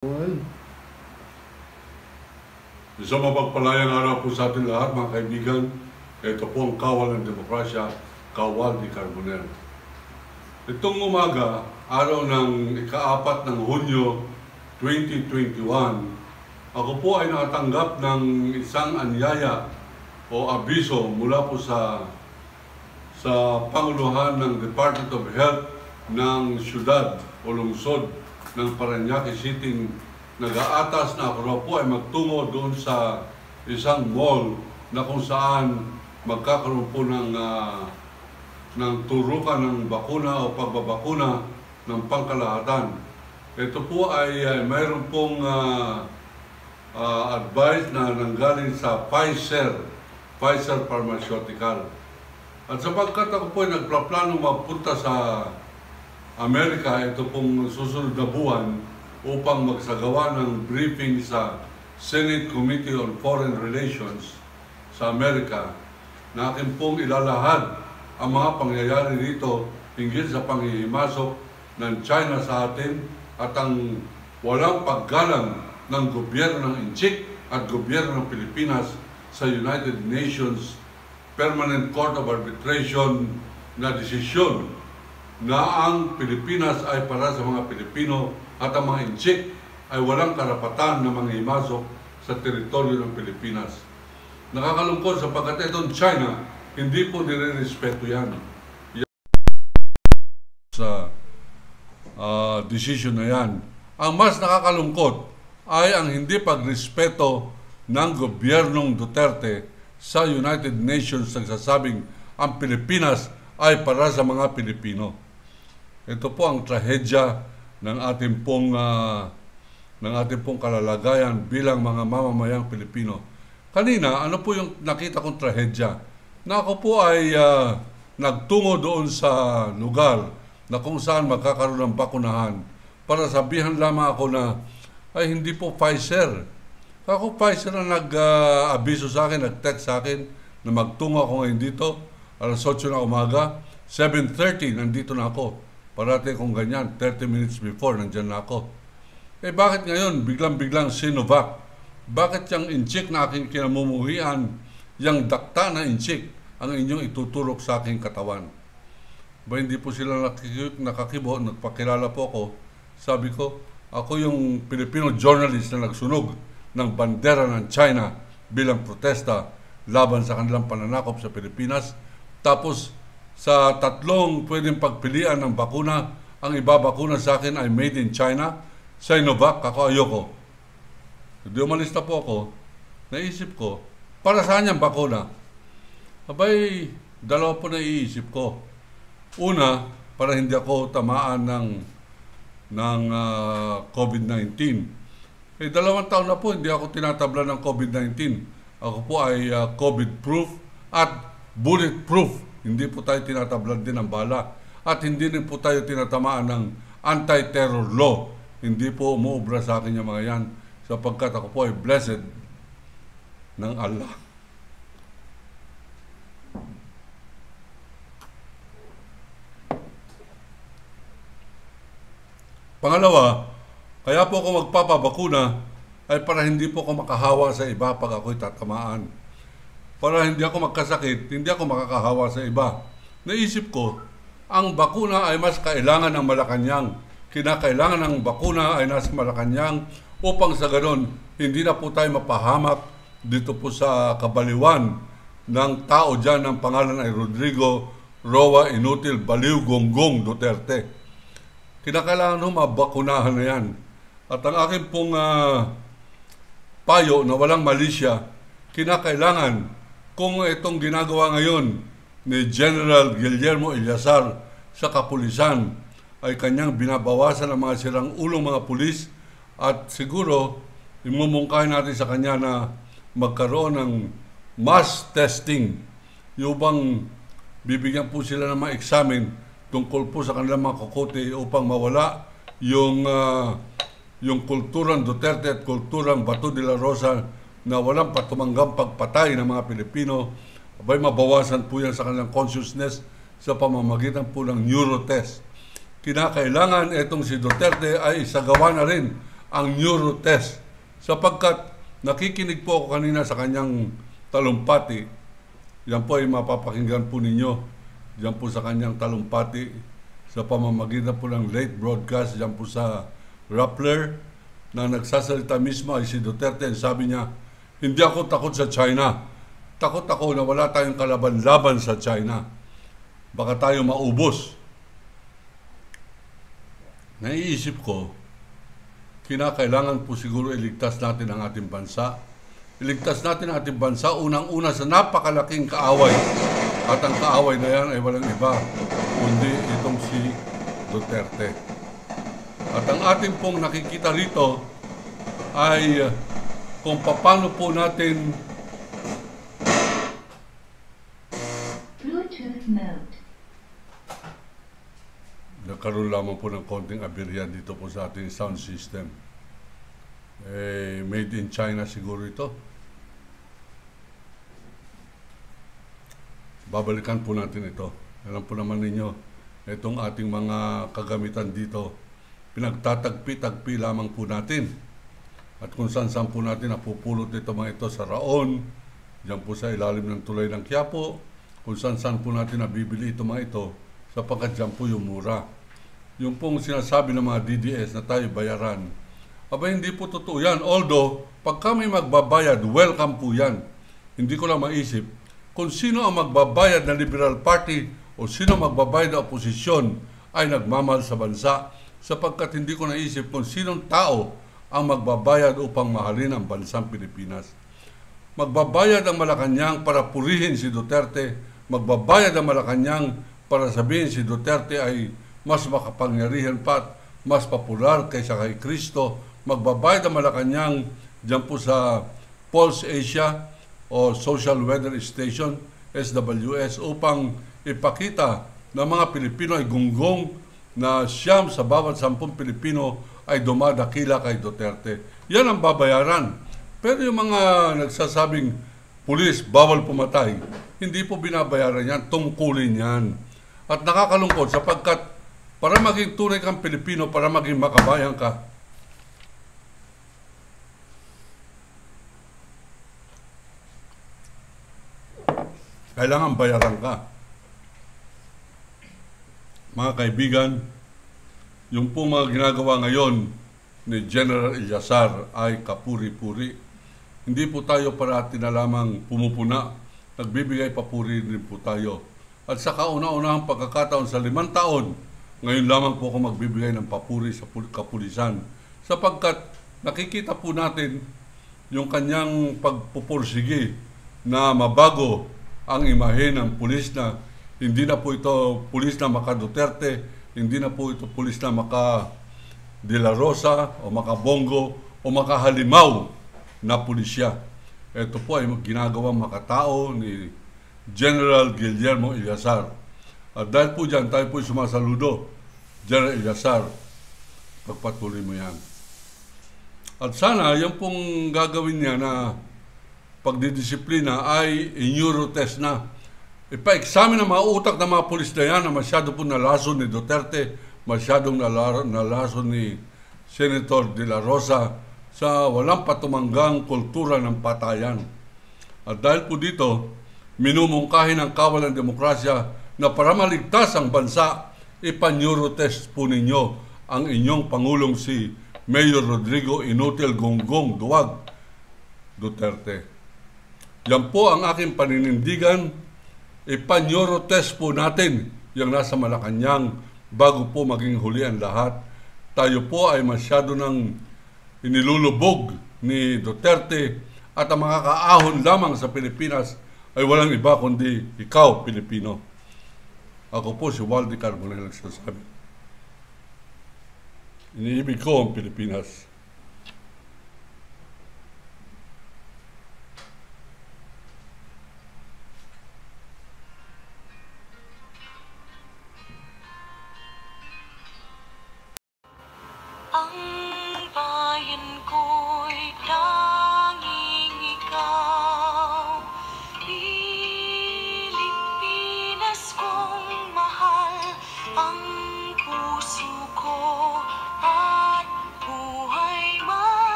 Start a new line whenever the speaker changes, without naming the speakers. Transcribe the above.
Well,
Isang mapagpalayang araw po sa ating lahat, mga kaibigan. Ito po ang Kawal ng Demokrasya, Kawal ni Carbonell. Itong umaga, araw ng ika-4 ng Hunyo 2021, ako po ay nakatanggap ng isang anyaya o abiso mula po sa Panguluhan ng Department of Health ng siyudad o lungsod ng Parañaque City. Nag-aatas na ako raw po ay magtungo doon sa isang mall na kung saan magkakaroon po ng turukan ng bakuna o pagbabakuna ng pangkalahatan. Ito po ay mayroon pong advice na nanggaling sa Pfizer Pharmaceutical. At sapagkat ako po ay nagplano magpunta sa Amerika, ito pong susunod na buwan upang magsagawa ng briefing sa Senate Committee on Foreign Relations sa Amerika, na akin pong ilalahad ang mga pangyayari dito hinggil sa panghihimasok ng China sa atin at ang walang paggalang ng gobyerno ng Inchik at gobyerno ng Pilipinas sa United Nations Permanent Court of Arbitration na desisyon na ang Pilipinas ay para sa mga Pilipino at ang mga Inchik ay walang karapatan na manghimasok sa teritoryo ng Pilipinas. Nakakalungkot sapagkat itong China, hindi po nire-respeto yan. Sa decision na yan. Ang mas nakakalungkot ay ang hindi pagrespeto ng gobyernong Duterte sa United Nations nagsasabing ang Pilipinas ay para sa mga Pilipino. Ito po ang trahedya ng ating pong kalalagayan bilang mga mamamayang Pilipino. Kanina, ano po yung nakita kong trahedya? Na ako po ay nagtungo doon sa lugar na kung saan magkakaroon ng bakunahan para sabihan lamang ako na ay hindi po Pfizer. Ako Pfizer na nag-abiso sa akin, nag-text sa akin na magtungo ako ngayon dito, alas 8 na umaga, 7:30 nandito na ako. Parati kung ganyan, 30 minutes before, nandyan na ako. Eh bakit ngayon, biglang-biglang Sinovac? Bakit yung Inchik na aking kinamumuhian, yung dakta na Inchik, ang inyong ituturok sa aking katawan? Ba hindi po sila nakakibo, nagpakilala po ako. Sabi ko, ako yung Filipino journalist na nagsunog ng bandera ng China bilang protesta laban sa kanilang pananakop sa Pilipinas. Tapos, sa tatlong pwedeng pagpilian ng bakuna, ang ibabakuna sa akin ay made in China, Sinovac, ako ayoko. Hindi umalis na po ako, naisip ko, para saan yung bakuna? Abay, dalawa po naiisip ko. Una, para hindi ako tamaan ng COVID-19. Eh, 2 taon na po, hindi ako tinatabla ng COVID-19. Ako po ay COVID-proof at bulletproof. Hindi po tayo tinatablan din ng bala. At hindi rin po tayo tinatamaan ng anti-terror law. Hindi po umuubra sa akin yung mga yan, sapagkat ako po ay blessed ng Allah. Pangalawa, kaya po ako magpapabakuna ay para hindi po ako makahawa sa iba pag ako'y tatamaan. Para hindi ako magkasakit, hindi ako makakahawa sa iba. Naisip ko, ang bakuna ay mas kailangan ng Malacanang. Kinakailangan ng bakuna ay nasa Malacanang upang sa ganon, hindi na po tayo mapahamak dito po sa kabaliwan ng tao dyan ng pangalan ay Rodrigo Roa Inutil Baliw Gonggong Duterte. Kinakailangan ng mabakunahan na yan. At ang aking pong payo na walang malisya, kinakailangan kung itong ginagawa ngayon ni General Guillermo Illasar sa kapulisan ay kanyang binabawasan ang mga sirang ulong mga pulis at siguro imumungkahin natin sa kanya na magkaroon ng mass testing. Yung bang bibigyan po sila ng mga examen tungkol po sa kanilang mga kokote upang mawala yung kulturang Duterte at kulturang Bato de la Rosa na walang patumanggang pagpatay ng mga Pilipino. Abay, mabawasan po yan sa kanilang consciousness sa pamamagitan po ng neurotest. Kinakailangan itong si Duterte ay isagawa na rin ang neurotest sapagkat nakikinig po ako kanina sa kanyang talumpati. Yan po ay mapapakinggan po ninyo. Yan po sa kanyang talumpati sa pamamagitan po ng late broadcast. Yan po sa Rappler na nagsasalita mismo ay si Duterte. Sabi niya, hindi ako takot sa China. Takot ako na wala tayong kalaban-laban sa China. Baka tayo maubos. Naiisip ko, kinakailangan po siguro iligtas natin ang ating bansa. Iligtas natin ang ating bansa unang-una sa napakalaking kaaway. At ang kaaway na yan ay walang iba, kundi itong si Duterte. At ang ating pong nakikita rito ay kung paano po natin
Bluetooth mode.
Nagkaroon lamang po ng konting aberya dito po sa ating sound system. Made in China siguro ito. Babalikan po natin ito. Alam po naman ninyo, itong ating mga kagamitan dito, pinagtatagpi-tagpi lamang po natin. At kung saan-saan po natin napupulot ito mga ito sa Raon, dyan po sa ilalim ng tulay ng Quiapo, kung saan-saan po natin nabibili ito mga ito, sapagkat dyan po yung mura. Yung pong sinasabi ng mga DDS na tayo bayaran, aba hindi po totoo yan. Although, pag kami magbabayad, welcome po yan. Hindi ko lang maisip kung sino ang magbabayad na Liberal Party o sino magbabayad na oposisyon ay nagmamahal sa bansa, sapagkat hindi ko naisip kung sinong tao ang magbabayad upang mahalin ang bansang Pilipinas. Magbabayad ang Malacanang para purihin si Duterte, magbabayad ang Malacanang para sabihin si Duterte ay mas makapangyarihan pa at mas popular kaysa kay Kristo. Magbabayad ang Malacanang dyan po sa Pulse Asia o Social Weather Station, SWS, upang ipakita na mga Pilipino ay gunggong na siyam sa bawat 10 Pilipino ay dumadakila kay Duterte. Yan ang babayaran. Pero yung mga nagsasabing pulis, bawal pumatay, hindi po binabayaran yan, tungkulin yan. At nakakalungkot sapagkat para maging tunay kang Pilipino, para maging makabayan ka, kailangan bayaran ka. Mga kaibigan, yung pong mga ginagawa ngayon ni General Illasar ay kapuri-puri. Hindi po tayo parati na lamang pumupuna, nagbibigay papuri rin po tayo. At sa kauna-unahang pagkakataon sa 5 taon, ngayon lamang po ako magbibigay ng papuri sa kapulisan. Sapagkat nakikita po natin yung kanyang pagpupursige na mabago ang imahe ng pulis na hindi na po ito pulis na maka Duterte, hindi na po ito pulis na maka De La Rosa o maka Bongo o maka Halimaw na pulisya. Ito po ay ginagawang makatao ni General Guillermo Illasar. At dahil po dyan, tayo po sumasaludo. General Illasar, pagpatuloy mo yan. At sana, yung pong gagawin niya na pagdidisiplina ay in-Eurotest na. Ipa-examine ang mga utak ng mga pulis na yan na masyado po nalason ni Duterte, masyadong nalason ni Senator De La Rosa sa walang patumanggang kultura ng patayan. At dahil po dito, minumungkahin ang kawal ng demokrasya na para maligtas ang bansa, ipa-Eurotest po ninyo ang inyong Pangulong si Mayor Rodrigo Inutil Gonggong Duwag Duterte. Yan po ang aking paninindigan. Ipa-Eurotest po natin yung nasa Malacanang bago po maging huli ang lahat. Tayo po ay masyado nang inilulubog ni Duterte at ang makakaahon lamang sa Pilipinas ay walang iba kundi ikaw, Pilipino. Ako po si Waldy Carbonell nagsasabi. Iniibig ko ang Pilipinas.